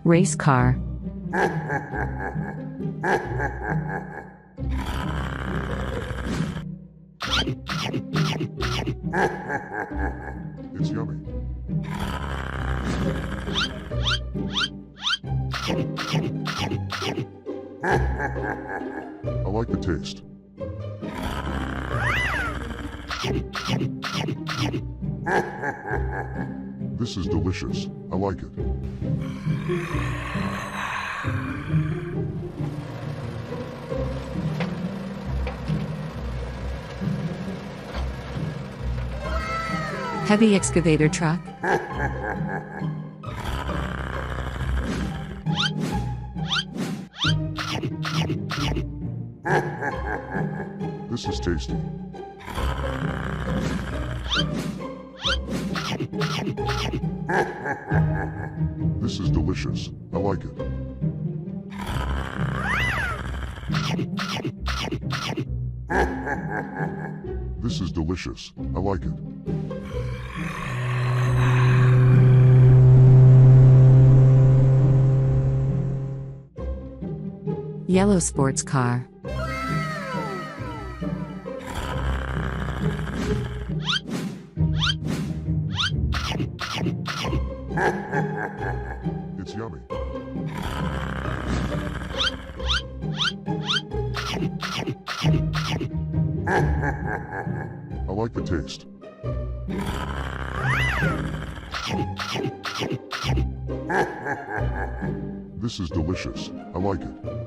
Race car. It's yummy. I like the taste. This is delicious. I like it. Heavy excavator truck. This is tasty. This is delicious. I like it. This is delicious. I like it. Yellow sports car. It's yummy. I like the taste. This is delicious. I like it.